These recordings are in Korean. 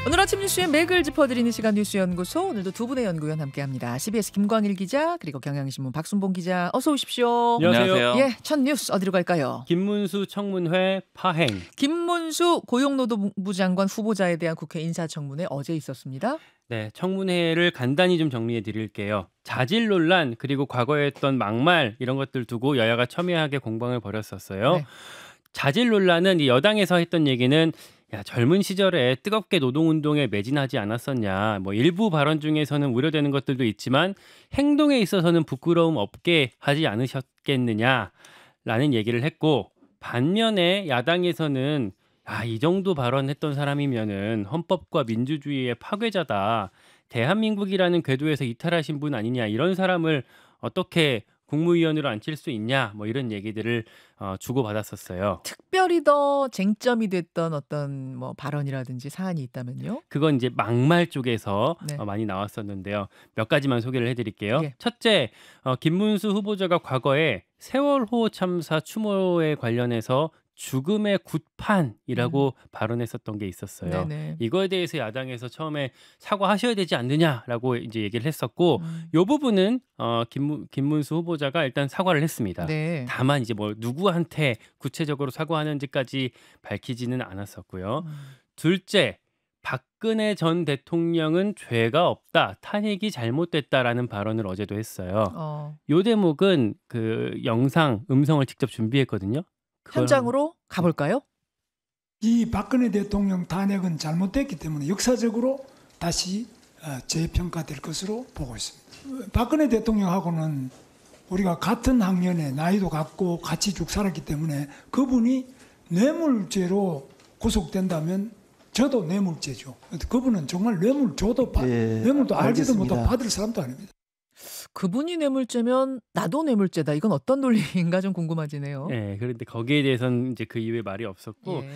오늘 아침 뉴스의 맥을 짚어드리는 시간 뉴스연구소, 오늘도 두 분의 연구위원 함께합니다. CBS 김광일 기자, 그리고 경향신문 박순봉 기자, 어서 오십시오. 안녕하세요. 예, 첫 뉴스 어디로 갈까요? 김문수 청문회 파행. 김문수 고용노동부 장관 후보자에 대한 국회 인사청문회 어제 있었습니다. 네, 청문회를 간단히 좀 정리해 드릴게요. 자질 논란 그리고 과거에 했던 막말 이런 것들 두고 여야가 첨예하게 공방을 벌였었어요. 네. 자질 논란은 이 여당에서 했던 얘기는 야, 젊은 시절에 뜨겁게 노동운동에 매진하지 않았었냐. 뭐 일부 발언 중에서는 우려되는 것들도 있지만 행동에 있어서는 부끄러움 없게 하지 않으셨겠느냐라는 얘기를 했고, 반면에 야당에서는 이 정도 발언했던 사람이면은 헌법과 민주주의의 파괴자다. 대한민국이라는 궤도에서 이탈하신 분 아니냐. 이런 사람을 어떻게 국무위원으로 앉힐 수 있냐. 뭐 이런 얘기들을 주고받았었어요. 특별히 더 쟁점이 됐던 어떤 뭐 발언이라든지 사안이 있다면요? 그건 이제 막말 쪽에서 네. 많이 나왔었는데요. 몇 가지만 소개를 해드릴게요. 예. 첫째, 김문수 후보자가 과거에 세월호 참사 추모에 관련해서 죽음의 굿판이라고 발언했었던 게 있었어요. 네네. 이거에 대해서 야당에서 처음에 사과하셔야 되지 않느냐라고 이제 얘기를 했었고, 이 부분은 김문수 후보자가 일단 사과를 했습니다. 네. 다만 이제 뭐 누구한테 구체적으로 사과하는지까지 밝히지는 않았었고요. 둘째, 박근혜 전 대통령은 죄가 없다, 탄핵이 잘못됐다라는 발언을 어제도 했어요. 이 대목은 그 음성을 직접 준비했거든요. 현장으로 가볼까요? 이 박근혜 대통령 탄핵은 잘못됐기 때문에 역사적으로 다시 재평가될 것으로 보고 있습니다. 박근혜 대통령하고는 우리가 같은 학년에 나이도 같고 같이 쭉 살았기 때문에 그분이 뇌물죄로 구속된다면 저도 뇌물죄죠. 그분은 정말 뇌물도 알지도 알겠습니다. 못하고 받을 사람도 아닙니다. 그분이 뇌물죄면 나도 뇌물죄다. 이건 어떤 논리인가 좀 궁금해지네요. 네, 그런데 거기에 대해서는 이제 그 이후에 말이 없었고, 예.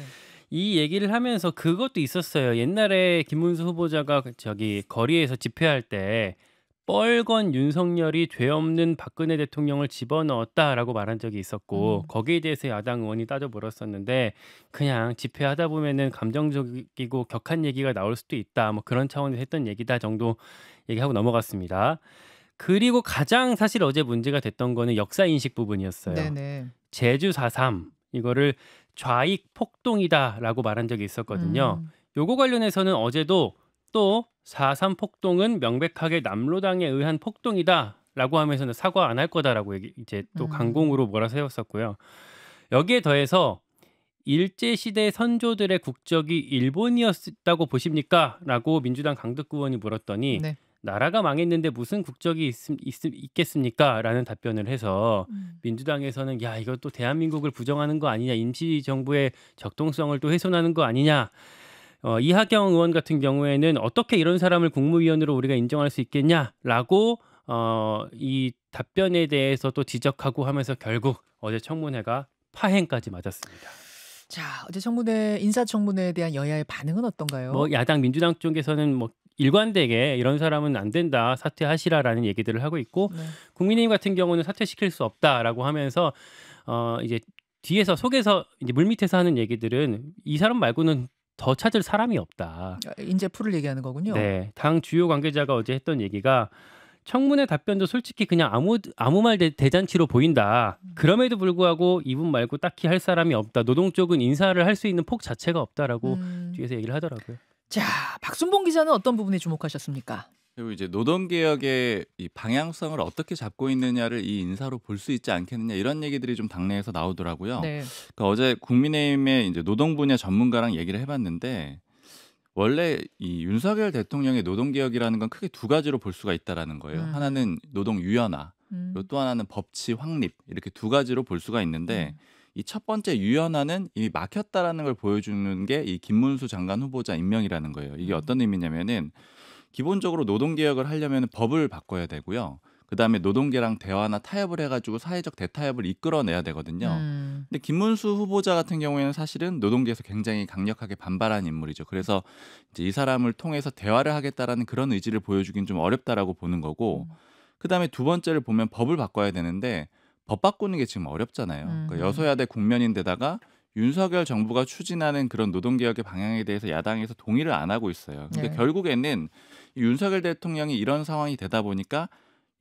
이 얘기를 하면서 그것도 있었어요. 옛날에 김문수 후보자가 저기 거리에서 집회할 때 뻘건 윤석열이 죄 없는 박근혜 대통령을 집어넣었다라고 말한 적이 있었고, 거기에 대해서 야당 의원이 따져 물었었는데, 그냥 집회하다 보면은 감정적이고 격한 얘기가 나올 수도 있다, 뭐 그런 차원에서 했던 얘기다 정도 얘기하고 넘어갔습니다. 그리고 가장 사실 어제 문제가 됐던 거는 역사인식 부분이었어요. 네네. 제주 4.3 이거를 좌익 폭동이다라고 말한 적이 있었거든요. 요거 관련해서는 어제도 또 4.3 폭동은 명백하게 남로당에 의한 폭동이다라고 하면서는 사과 안 할 거다라고 이제 또 강공으로 몰아세웠었고요. 여기에 더해서 일제시대 선조들의 국적이 일본이었다고 보십니까? 라고 민주당 강덕구 의원이 물었더니 네. 나라가 망했는데 무슨 국적이 있겠습니까? 라는 답변을 해서 민주당에서는 야, 이것도 대한민국을 부정하는 거 아니냐, 임시정부의 적동성을 또 훼손하는 거 아니냐. 이하경 의원 같은 경우에는 어떻게 이런 사람을 국무위원으로 우리가 인정할 수 있겠냐라고 이 답변에 대해서 또 지적하고 하면서 결국 어제 청문회가 파행까지 맞았습니다. 자, 어제 인사청문회에 대한 여야의 반응은 어떤가요? 뭐 야당 민주당 쪽에서는 뭐 일관되게 이런 사람은 안 된다, 사퇴하시라라는 얘기들을 하고 있고, 네. 국민의힘 같은 경우는 사퇴시킬 수 없다라고 하면서 이제 뒤에서 속에서 이제 물밑에서 하는 얘기들은 이 사람 말고는 더 찾을 사람이 없다. 인재풀을 얘기하는 거군요. 네, 당 주요 관계자가 어제 했던 얘기가 청문회 답변도 솔직히 그냥 아무 말 대잔치로 보인다. 그럼에도 불구하고 이분 말고 딱히 할 사람이 없다. 노동 쪽은 인사를 할 수 있는 폭 자체가 없다라고 뒤에서 얘기를 하더라고요. 자, 박순봉 기자는 어떤 부분에 주목하셨습니까? 그리고 이제 노동개혁의 이 방향성을 어떻게 잡고 있느냐를 이 인사로 볼 수 있지 않겠느냐, 이런 얘기들이 좀 당내에서 나오더라고요. 네. 그러니까 어제 국민의힘의 이제 노동 분야 전문가랑 얘기를 해봤는데, 원래 이 윤석열 대통령의 노동개혁이라는 건 크게 두 가지로 볼 수가 있다라는 거예요. 하나는 노동 유연화, 그리고 또 하나는 법치 확립, 이렇게 두 가지로 볼 수가 있는데, 이 첫 번째 유연화는 이미 막혔다라는 걸 보여주는 게 이 김문수 장관 후보자 임명이라는 거예요. 이게 어떤 의미냐면은 기본적으로 노동개혁을 하려면 법을 바꿔야 되고요. 그다음에 노동계랑 대화나 타협을 해가지고 사회적 대타협을 이끌어내야 되거든요. 근데 김문수 후보자 같은 경우에는 사실은 노동계에서 굉장히 강력하게 반발한 인물이죠. 그래서 이제 이 사람을 통해서 대화를 하겠다라는 그런 의지를 보여주긴 좀 어렵다라고 보는 거고, 그다음에 두 번째를 보면 법을 바꿔야 되는데 법 바꾸는 게 지금 어렵잖아요. 그러니까 여소야대 국면인데다가 윤석열 정부가 추진하는 그런 노동개혁의 방향에 대해서 야당에서 동의를 안 하고 있어요. 근데 네. 결국에는 이 윤석열 대통령이 이런 상황이 되다 보니까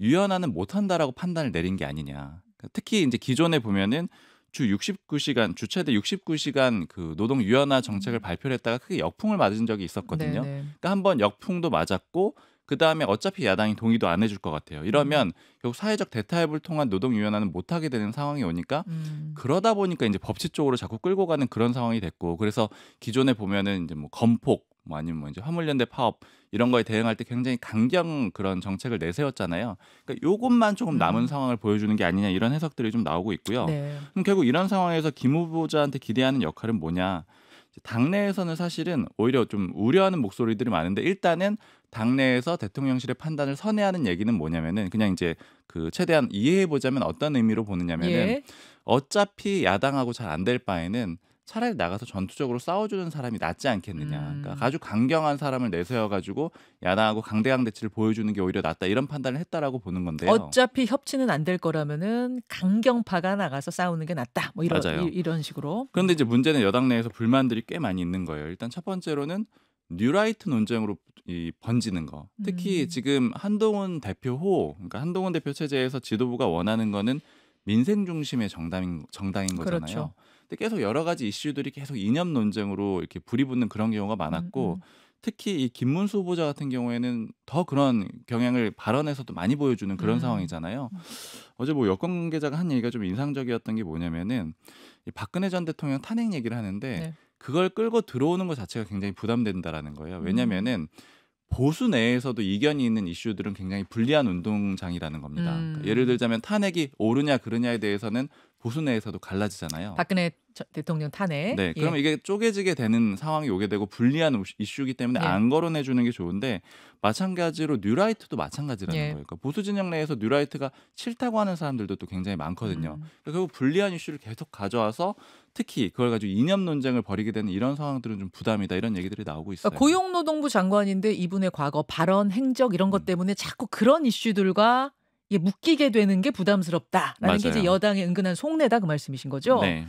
유연화는 못한다라고 판단을 내린 게 아니냐. 특히 이제 기존에 보면은 주 69시간, 주 최대 69시간 그 노동 유연화 정책을 발표를 했다가 크게 역풍을 맞은 적이 있었거든요. 네네. 그러니까 한번 역풍도 맞았고 그 다음에 어차피 야당이 동의도 안 해줄 것 같아요. 이러면 결국 사회적 대타협을 통한 노동 유연화는 못하게 되는 상황이 오니까 그러다 보니까 이제 법치 쪽으로 자꾸 끌고 가는 그런 상황이 됐고 그래서 기존에 보면은 이제 뭐 건폭 뭐 아니면 뭐 이제 화물연대 파업 이런 거에 대응할 때 굉장히 강경 그런 정책을 내세웠잖아요. 그러니까 요것만 조금 남은 상황을 보여주는 게 아니냐 이런 해석들이 좀 나오고 있고요. 네. 그럼 결국 이런 상황에서 김 후보자한테 기대하는 역할은 뭐냐? 당내에서는 사실은 오히려 좀 우려하는 목소리들이 많은데 일단은 당내에서 대통령실의 판단을 선회하는 얘기는 뭐냐면은 그냥 이제 그 최대한 이해해 보자면 어떤 의미로 보느냐면은 예. 어차피 야당하고 잘 안 될 바에는 차라리 나가서 전투적으로 싸워주는 사람이 낫지 않겠느냐. 그러니까 아주 강경한 사람을 내세워가지고 야당하고 강대강대치를 보여주는 게 오히려 낫다 이런 판단을 했다라고 보는 건데요. 어차피 협치는 안 될 거라면은 강경파가 나가서 싸우는 게 낫다. 뭐 이런 맞아요. 이런 식으로. 그런데 이제 문제는 여당 내에서 불만들이 꽤 많이 있는 거예요. 일단 첫 번째로는 뉴라이트 논쟁으로 이 번지는 거. 특히 지금 한동훈 대표 그러니까 한동훈 대표 체제에서 지도부가 원하는 거는 민생 중심의 정당인 거잖아요. 그렇죠. 근데 계속 여러 가지 이슈들이 계속 이념 논쟁으로 이렇게 불이 붙는 그런 경우가 많았고 특히 이 김문수 후보자 같은 경우에는 더 그런 경향을 발언에서도 많이 보여주는 그런 상황이잖아요. 어제 뭐 여권 관계자가 한 얘기가 좀 인상적이었던 게 뭐냐면은 이 박근혜 전 대통령 탄핵 얘기를 하는데 네. 그걸 끌고 들어오는 것 자체가 굉장히 부담된다라는 거예요. 왜냐면은 보수 내에서도 이견이 있는 이슈들은 굉장히 불리한 운동장이라는 겁니다. 그러니까 예를 들자면 탄핵이 옳으냐 그르냐에 대해서는 보수 내에서도 갈라지잖아요. 박근혜 대통령 탄핵. 네, 예. 그러면 이게 쪼개지게 되는 상황이 오게 되고 불리한 이슈이기 때문에 예. 안 거론해 주는 게 좋은데 마찬가지로 뉴라이트도 마찬가지라는 예. 거예요. 그러니까 보수 진영 내에서 뉴라이트가 싫다고 하는 사람들도 또 굉장히 많거든요. 그러니까 결국 불리한 이슈를 계속 가져와서 특히 그걸 가지고 이념 논쟁을 벌이게 되는 이런 상황들은 좀 부담이다 이런 얘기들이 나오고 있어요. 그러니까 고용노동부 장관인데 이분의 과거 발언, 행적 이런 것 때문에 자꾸 그런 이슈들과 이게 묶이게 되는 게 부담스럽다라는 게 이제 맞아요. 여당의 은근한 속내다 그 말씀이신 거죠? 네.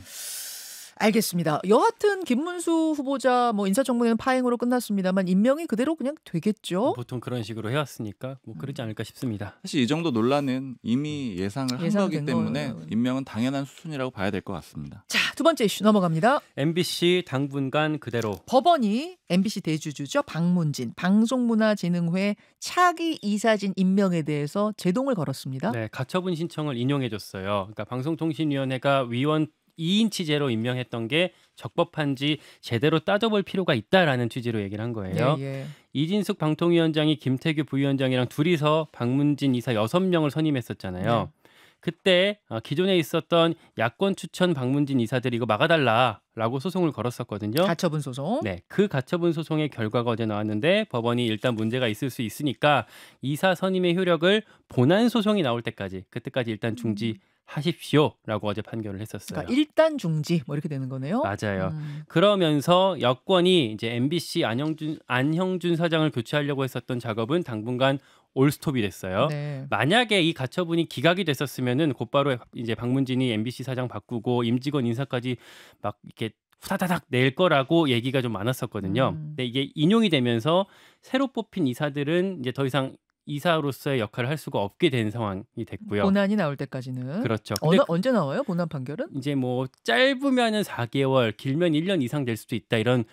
알겠습니다. 여하튼 김문수 후보자 뭐 인사청문회는 파행으로 끝났습니다만 임명이 그대로 그냥 되겠죠? 보통 그런 식으로 해왔으니까 뭐 그러지 않을까 싶습니다. 사실 이 정도 논란은 이미 예상을 한 예상된 거기 때문에 거예요. 임명은 당연한 수순이라고 봐야 될 것 같습니다. 자, 두 번째 이슈 넘어갑니다. MBC 당분간 그대로. 법원이 MBC 대주주죠. 박문진 방송문화진흥회 차기 이사진 임명에 대해서 제동을 걸었습니다. 네, 가처분 신청을 인용해줬어요. 그러니까 방송통신위원회가 위원 2인 취재로 임명했던 게 적법한지 제대로 따져볼 필요가 있다라는 취지로 얘기를 한 거예요. 예. 이진숙 방통위원장이 김태규 부위원장이랑 둘이서 박문진 이사 6명을 선임했었잖아요. 네. 그때 기존에 있었던 야권 추천 박문진 이사들이 이거 막아달라라고 소송을 걸었었거든요. 가처분 소송. 네, 그 가처분 소송의 결과가 어제 나왔는데 법원이 일단 문제가 있을 수 있으니까 이사 선임의 효력을 본안 소송이 나올 때까지 그때까지 일단 중지하십시오라고 어제 판결을 했었어요. 그러니까 일단 중지 뭐 이렇게 되는 거네요. 맞아요. 그러면서 여권이 이제 MBC 안형준 사장을 교체하려고 했었던 작업은 당분간 올스톱이 됐어요. 네. 만약에 이 가처분이 기각이 됐었으면은 곧바로 이제 박문진이 MBC 사장 바꾸고 임직원 인사까지 막 이렇게 후다다닥 낼 거라고 얘기가 좀 많았었거든요. 근데 이게 인용이 되면서 새로 뽑힌 이사들은 이제 더 이상 이사로서의 역할을 할 수가 없게 된 상황이 됐고요. 본안이 나올 때까지는. 그렇죠. 근데 언제 나와요? 본안 판결은? 이제 뭐 짧으면은 4개월, 길면 1년 이상 될 수도 있다 이런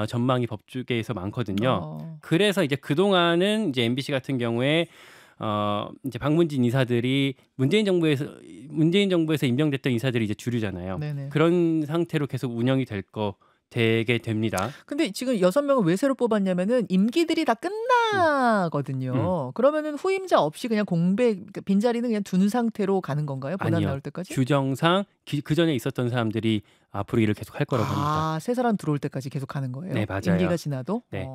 전망이 법조계에서 많거든요. 그래서 이제 그동안은 이제 MBC 같은 경우에 이제 박문진 이사들이 문재인 정부에서 임명됐던 이사들이 이제 주류잖아요. 네네. 그런 상태로 계속 운영이 되게 됩니다. 근데 지금 6명을 왜 새로 뽑았냐면은 임기들이 다 끝나거든요. 그러면은 후임자 없이 그냥 그러니까 빈자리는 그냥 둔 상태로 가는 건가요? 본안 아니요. 나올 때까지? 규정상 그 전에 있었던 사람들이 앞으로 일을 계속 할 거라고 합니다. 새 사람 들어올 때까지 계속 가는 거예요? 네, 맞아요. 임기가 지나도? 네.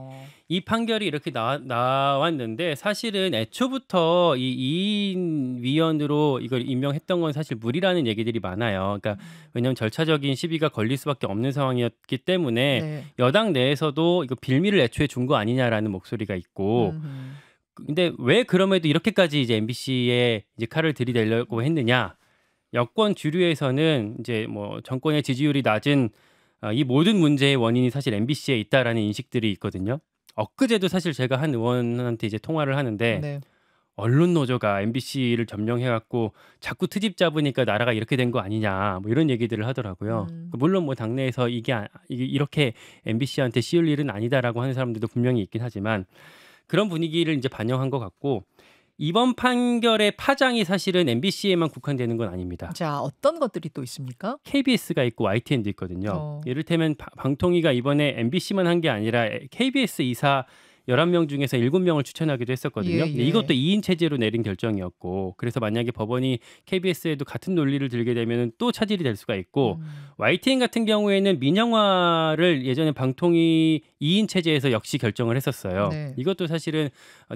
이 판결이 이렇게 나왔는데 사실은 애초부터 이 2인 위원으로 이걸 임명했던 건 사실 무리라는 얘기들이 많아요. 그러니까 왜냐하면 절차적인 시비가 걸릴 수밖에 없는 상황이었기 때문에 네. 여당 내에서도 이거 빌미를 애초에 준 거 아니냐라는 목소리가 있고 근데 왜 그럼에도 이렇게까지 이제 MBC에 이제 칼을 들이대려고 했느냐? 여권 주류에서는 이제 뭐 정권의 지지율이 낮은 이 모든 문제의 원인이 사실 MBC에 있다라는 인식들이 있거든요. 엊그제도 사실 제가 한 의원한테 이제 통화를 하는데 네. 언론 노조가 MBC를 점령해갖고 자꾸 트집 잡으니까 나라가 이렇게 된 거 아니냐 뭐 이런 얘기들을 하더라고요. 물론 뭐 당내에서 이게 이렇게 MBC한테 씌울 일은 아니다라고 하는 사람들도 분명히 있긴 하지만 그런 분위기를 이제 반영한 것 같고 이번 판결의 파장이 사실은 MBC에만 국한되는 건 아닙니다. 자, 어떤 것들이 또 있습니까? KBS가 있고 YTN도 있거든요. 이를테면 방통위가 이번에 MBC만 한 게 아니라 KBS 이사 11명 중에서 7명을 추천하기도 했었거든요. 예, 근데 예. 이것도 2인 체제로 내린 결정이었고 그래서 만약에 법원이 KBS에도 같은 논리를 들게 되면 또 차질이 될 수가 있고 YTN 같은 경우에는 민영화를 예전에 방통위 2인 체제에서 역시 결정을 했었어요. 네. 이것도 사실은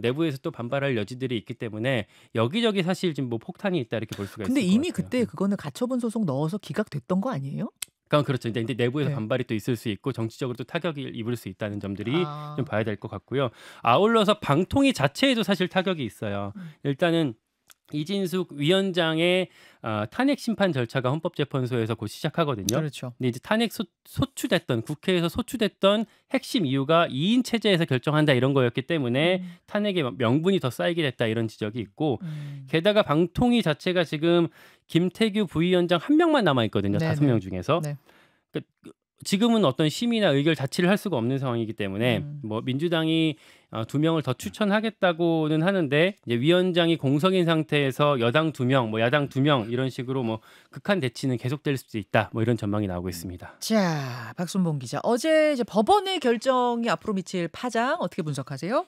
내부에서 또 반발할 여지들이 있기 때문에 여기저기 사실 지금 뭐 폭탄이 있다 이렇게 볼 수가 있을 것 근데 같아요. 이미 그때 그거는 가처분 소송 넣어서 기각됐던 거 아니에요? 그러니까 그렇죠. 근데 내부에서 네. 반발이 또 있을 수 있고 정치적으로 또 타격을 입을 수 있다는 점들이 아. 좀 봐야 될 것 같고요. 아울러서 방통위 자체에도 사실 타격이 있어요. 일단은 이진숙 위원장의 탄핵 심판 절차가 헌법재판소에서 곧 시작하거든요. 그렇죠. 근데 이제 탄핵 소추됐던 국회에서 소추됐던 핵심 이유가 2인 체제에서 결정한다 이런 거였기 때문에 탄핵의 명분이 더 쌓이게 됐다 이런 지적이 있고 게다가 방통위 자체가 지금 김태규 부위원장 한 명만 남아 있거든요. 네네. 5명 중에서. 네. 그러니까 지금은 어떤 심의나 의결 자체를 할 수가 없는 상황이기 때문에 뭐 민주당이 2명을 더 추천하겠다고는 하는데 이제 위원장이 공석인 상태에서 여당 2명, 뭐 야당 2명 이런 식으로 뭐 극한 대치는 계속될 수도 있다. 뭐 이런 전망이 나오고 있습니다. 자, 박순봉 기자. 어제 이제 법원의 결정이 앞으로 미칠 파장 어떻게 분석하세요?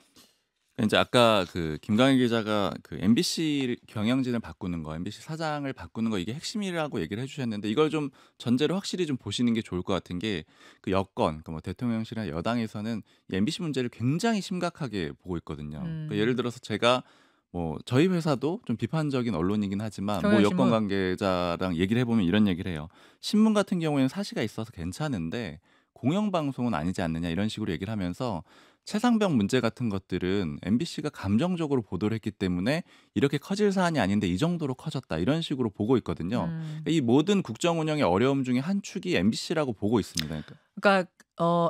이제 아까 그 김강일 기자가 그 MBC 경영진을 바꾸는 거, MBC 사장을 바꾸는 거 이게 핵심이라고 얘기를 해주셨는데 이걸 좀 전제로 확실히 좀 보시는 게 좋을 것 같은 게 그 여권, 그 뭐 대통령실이나 여당에서는 이 MBC 문제를 굉장히 심각하게 보고 있거든요. 그러니까 예를 들어서 제가 뭐 저희 회사도 좀 비판적인 언론이긴 하지만 뭐 경향신문. 여권 관계자랑 얘기를 해보면 이런 얘기를 해요. 신문 같은 경우에는 사시가 있어서 괜찮은데 공영방송은 아니지 않느냐 이런 식으로 얘기를 하면서 최상병 문제 같은 것들은 MBC가 감정적으로 보도를 했기 때문에 이렇게 커질 사안이 아닌데 이 정도로 커졌다 이런 식으로 보고 있거든요. 그러니까 이 모든 국정 운영의 어려움 중에 한 축이 MBC라고 보고 있습니다. 그러니까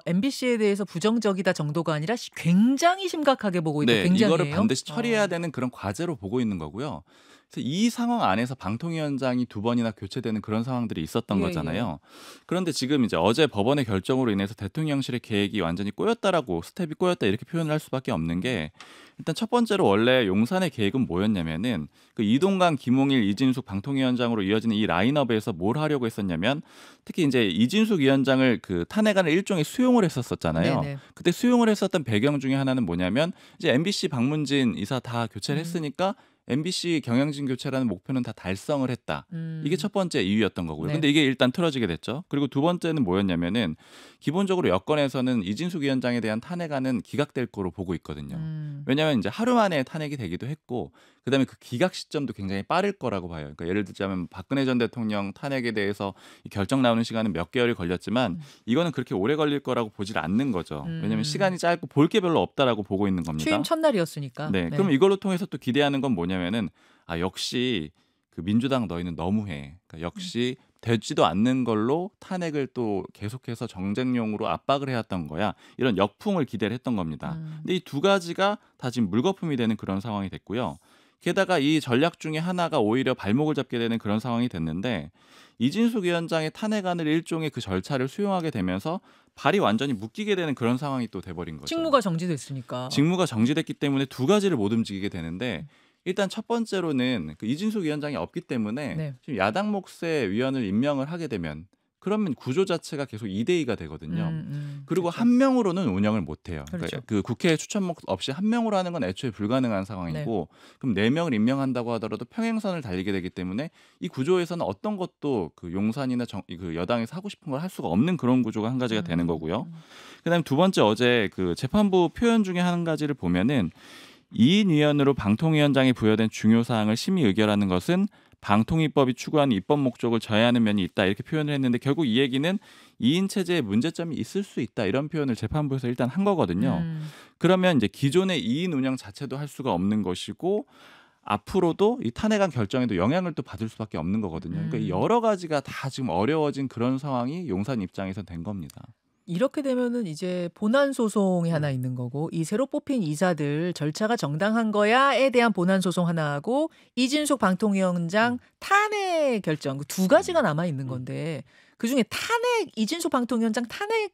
MBC에 대해서 부정적이다 정도가 아니라 굉장히 심각하게 보고 있다. 네, 굉장히요. 이거를 반드시 처리해야 되는 그런 과제로 보고 있는 거고요. 그래서 이 상황 안에서 방통위원장이 2번이나 교체되는 그런 상황들이 있었던 예, 거잖아요. 그런데 지금 이제 어제 법원의 결정으로 인해서 대통령실의 계획이 완전히 꼬였다라고 스텝이 꼬였다 이렇게 표현을 할 수밖에 없는 게 일단 첫 번째로 원래 용산의 계획은 뭐였냐면은 그 이동관, 김홍일, 이진숙 방통위원장으로 이어지는 이 라인업에서 뭘 하려고 했었냐면 특히 이제 이진숙 위원장을 그 탄핵안을 일종의 수용을 했었잖아요. 네네. 그때 수용을 했었던 배경 중에 하나는 뭐냐면 이제 MBC 박문진 이사 다 교체를 했으니까 MBC 경영진 교체라는 목표는 다 달성을 했다. 이게 첫 번째 이유였던 거고요. 네. 근데 이게 일단 틀어지게 됐죠. 그리고 두 번째는 뭐였냐면은 기본적으로 여권에서는 이진숙 위원장에 대한 탄핵안은 기각될 거로 보고 있거든요. 왜냐하면 이제 하루 만에 탄핵이 되기도 했고 그다음에 그 기각 시점도 굉장히 빠를 거라고 봐요. 그러니까 예를 들자면 박근혜 전 대통령 탄핵에 대해서 이 결정 나오는 시간은 몇 개월이 걸렸지만 이거는 그렇게 오래 걸릴 거라고 보질 않는 거죠. 왜냐하면 시간이 짧고 볼 게 별로 없다라고 보고 있는 겁니다. 취임 첫날이었으니까. 네, 그럼 이걸로 통해서 또 기대하는 건 뭐냐면은 역시 그 민주당 너희는 너무해. 그러니까 역시 되지도 않는 걸로 탄핵을 또 계속해서 정쟁용으로 압박을 해왔던 거야. 이런 역풍을 기대를 했던 겁니다. 근데 이 두 가지가 다 지금 물거품이 되는 그런 상황이 됐고요. 게다가 이 전략 중에 하나가 오히려 발목을 잡게 되는 그런 상황이 됐는데 이진숙 위원장의 탄핵안을 일종의 그 절차를 수용하게 되면서 발이 완전히 묶이게 되는 그런 상황이 또 돼버린 거죠. 직무가 정지됐으니까. 직무가 정지됐기 때문에 두 가지를 못 움직이게 되는데 일단 첫 번째로는 그 이진숙 위원장이 없기 때문에 네. 지금 야당 몫의 위원을 임명을 하게 되면 그러면 구조 자체가 계속 2대2가 되거든요. 그리고 그렇죠. 한 명으로는 운영을 못 해요. 그렇죠. 그러니까 그 국회 추천 몫 없이 한 명으로 하는 건 애초에 불가능한 상황이고 그럼 4명을 임명한다고 하더라도 평행선을 달리게 되기 때문에 이 구조에서는 어떤 것도 그 용산이나 그 여당에서 하고 싶은 걸 할 수가 없는 그런 구조가 한 가지가 되는 거고요. 그다음에 두 번째 어제 그 재판부 표현 중에 한 가지를 보면은 2인 위원으로 방통위원장이 부여된 중요 사항을 심의 의결하는 것은 방통위법이 추구하는 입법 목적을 저해하는 면이 있다 이렇게 표현을 했는데 결국 이 얘기는 2인 체제에 문제점이 있을 수 있다 이런 표현을 재판부에서 일단 한 거거든요. 그러면 이제 기존의 2인 운영 자체도 할 수가 없는 것이고 앞으로도 이 탄핵안 결정에도 영향을 또 받을 수밖에 없는 거거든요. 그러니까 이 여러 가지가 다 지금 어려워진 그런 상황이 용산 입장에서 된 겁니다. 이렇게 되면은 이제 본안 소송이 하나 있는 거고 이 새로 뽑힌 이사들 절차가 정당한 거야에 대한 본안 소송 하나 하고 이진숙 방통위원장 탄핵 결정 그 두 가지가 남아 있는 건데 그중에 이진숙 방통위원장 탄핵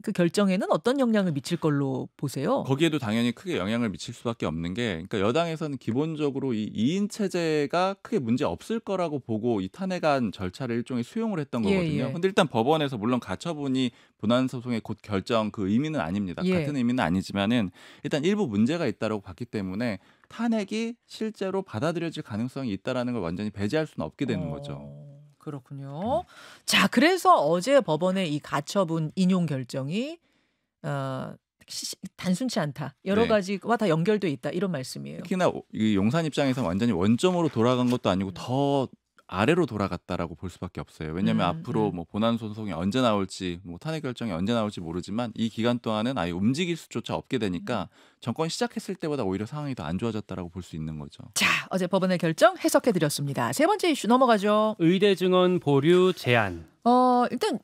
그 결정에는 어떤 영향을 미칠 걸로 보세요? 거기에도 당연히 크게 영향을 미칠 수밖에 없는 게 그러니까 여당에서는 기본적으로 이 2인 체제가 크게 문제 없을 거라고 보고 이 탄핵안 절차를 일종의 수용을 했던 거거든요. 근데 일단 법원에서 물론 가처분이 본안 소송의 곧 결정 그 의미는 아닙니다. 같은 의미는 아니지만은 일단 일부 문제가 있다고 봤기 때문에 탄핵이 실제로 받아들여질 가능성이 있다라는 걸 완전히 배제할 수는 없게 되는 거죠. 그렇군요. 자, 그래서 어제 법원의 이 가처분 인용 결정이 단순치 않다. 여러 가지와 다 연결돼 있다. 이런 말씀이에요. 특히나 이 용산 입장에서 완전히 원점으로 돌아간 것도 아니고 더 아래로 돌아갔다라고 볼 수밖에 없어요. 왜냐하면 앞으로 뭐 본안 소송이 언제 나올지, 뭐 탄핵 결정이 언제 나올지 모르지만 이 기간 동안은 아예 움직일 수조차 없게 되니까 정권 시작했을 때보다 오히려 상황이 더 안 좋아졌다라고 볼 수 있는 거죠. 자, 어제 법원의 결정 해석해 드렸습니다. 세 번째 이슈 넘어가죠. 의대 증원 보류 제한. 일단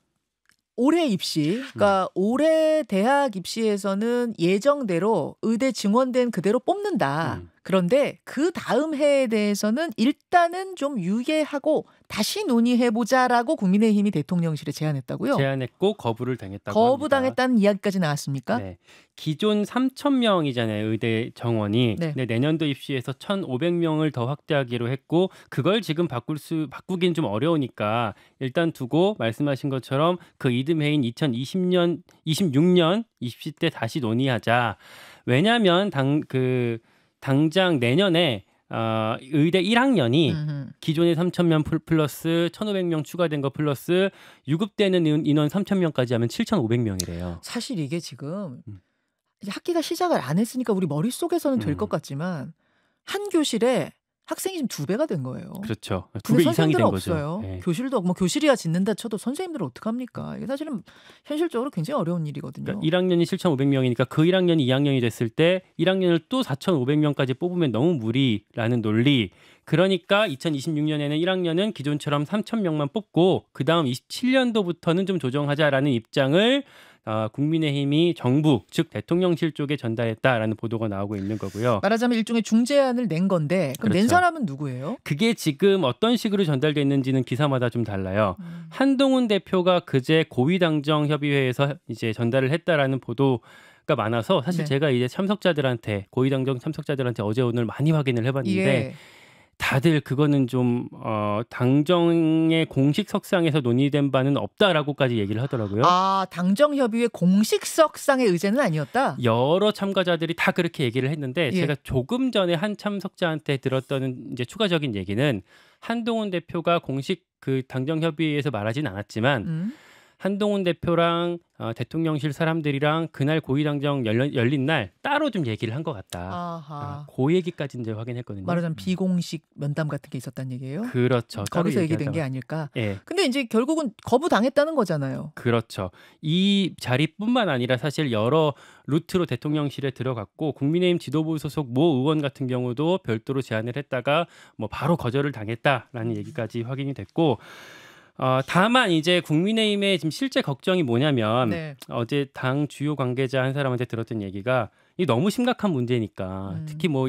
올해 입시, 그러니까 올해 대학 입시에서는 예정대로 의대 증원된 그대로 뽑는다. 그런데 그 다음 해에 대해서는 일단은 좀 유예하고 다시 논의해보자라고 국민의힘이 대통령실에 제안했다고요? 제안했고 거부를 당했다고 거부당했다는 이야기까지 나왔습니까? 네. 기존 3,000명이잖아요. 의대 정원이. 네. 근데 내년도 입시에서 1,500명을 더 확대하기로 했고 그걸 지금 바꾸긴 좀 어려우니까 일단 두고 말씀하신 것처럼 그 이듬해인 2026년 입시 때 다시 논의하자. 왜냐하면 당장 내년에 의대 1학년이 기존의 3,000명 플러스 1,500명 추가된 거 플러스 유급되는 인원 3,000명까지 하면 7,500명이래요. 사실 이게 지금 학기가 시작을 안 했으니까 우리 머릿속에서는 될 것 같지만 한 교실에 학생이 지금 2배가 된 거예요. 그렇죠. 근데 2배 이상이 된 없어요. 거죠. 네. 교실도 뭐 교실이야 짓는다 쳐도 선생님들은 어떡합니까? 이게 사실은 현실적으로 굉장히 어려운 일이거든요. 그러니까 1학년이 7,500명이니까 그 1학년이 2학년이 됐을 때 1학년을 또 4,500명까지 뽑으면 너무 무리라는 논리. 그러니까 2026년에는 1학년은 기존처럼 3,000명만 뽑고 그다음 27년도부터는 좀 조정하자라는 입장을 국민의힘이 정부 즉 대통령실 쪽에 전달했다라는 보도가 나오고 있는 거고요. 말하자면 일종의 중재안을 낸 건데 그럼 낸 그렇죠. 사람은 누구예요? 그게 지금 어떤 식으로 전달됐는지는 기사마다 좀 달라요. 한동훈 대표가 그제 고위당정협의회에서 이제 전달을 했다라는 보도가 많아서 사실 제가 이제 고위당정 참석자들한테 어제 오늘 많이 확인을 해봤는데 다들 그거는 좀 당정의 공식 석상에서 논의된 바는 없다라고까지 얘기를 하더라고요. 당정협의회 공식 석상의 의제는 아니었다? 여러 참가자들이 다 그렇게 얘기를 했는데 제가 조금 전에 한 참석자한테 들었던 이제 추가적인 얘기는 한동훈 대표가 공식 그 당정협의회에서 말하진 않았지만 한동훈 대표랑 대통령실 사람들이랑 그날 고위당정 열린 날 따로 좀 얘기를 한 것 같다. 그 얘기까지 이제 확인했거든요. 말하자면 비공식 면담 같은 게 있었다는 얘기예요? 그렇죠. 거기서 얘기된 게 아닐까. 예. 근데 이제 결국은 거부당했다는 거잖아요. 그렇죠. 이 자리뿐만 아니라 사실 여러 루트로 대통령실에 들어갔고 국민의힘 지도부 소속 모 의원 같은 경우도 별도로 제안을 했다가 뭐 바로 거절을 당했다라는 얘기까지 확인이 됐고 다만 이제 국민의힘의 지금 실제 걱정이 뭐냐면 어제 당 주요 관계자 한 사람한테 들었던 얘기가 이 너무 심각한 문제니까 특히 뭐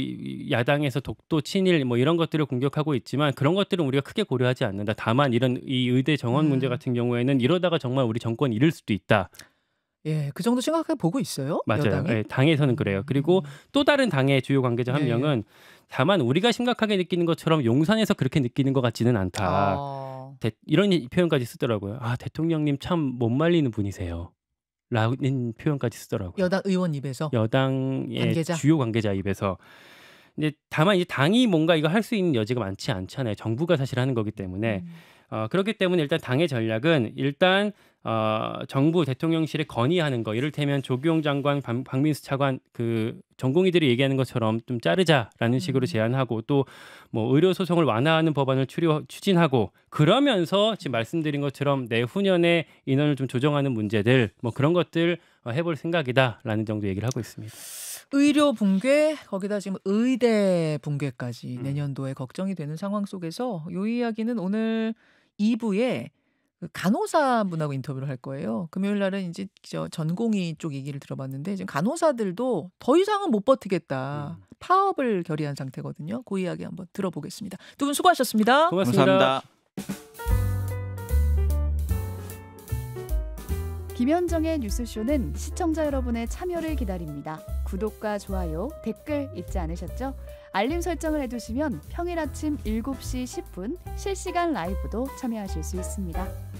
야당에서 독도 친일 뭐 이런 것들을 공격하고 있지만 그런 것들은 우리가 크게 고려하지 않는다. 다만 이런 이 의대 정원 문제 같은 경우에는 이러다가 정말 우리 정권 잃을 수도 있다. 예, 그 정도 심각하게 보고 있어요? 맞아요. 여당이? 예, 당에서는 그래요. 그리고 또 다른 당의 주요 관계자 한 명은 다만 우리가 심각하게 느끼는 것처럼 용산에서 그렇게 느끼는 것 같지는 않다. 이런 표현까지 쓰더라고요. 대통령님 참 못 말리는 분이세요. 라는 표현까지 쓰더라고요. 여당 의원 입에서? 여당의 관계자? 주요 관계자 입에서. 근데 다만 이제 당이 뭔가 이거 할 수 있는 여지가 많지 않잖아요. 정부가 사실 하는 거기 때문에. 그렇기 때문에 일단 당의 전략은 일단 정부 대통령실에 건의하는 거 이를테면 조규용 장관 박민수 차관 그 전공의들이 얘기하는 것처럼 좀 자르자라는 식으로 제안하고 또 뭐 의료 소송을 완화하는 법안을 추진하고 그러면서 지금 말씀드린 것처럼 내후년에 인원을 좀 조정하는 문제들 뭐 그런 것들 해볼 생각이다라는 정도 얘기를 하고 있습니다. 의료 붕괴 거기다 지금 의대 붕괴까지 내년도에 걱정이 되는 상황 속에서 이 이야기는 오늘 2부에 그 간호사분하고 인터뷰를 할 거예요. 금요일 날은 이제 저 전공의 쪽 얘기를 들어봤는데 지금 간호사들도 더 이상은 못 버티겠다. 파업을 결의한 상태거든요. 그 이야기 한번 들어보겠습니다. 두 분 수고하셨습니다. 고맙습니다. 감사합니다. 김현정의 뉴스쇼는 시청자 여러분의 참여를 기다립니다. 구독과 좋아요, 댓글 잊지 않으셨죠? 알림 설정을 해두시면 평일 아침 7시 10분 실시간 라이브도 참여하실 수 있습니다.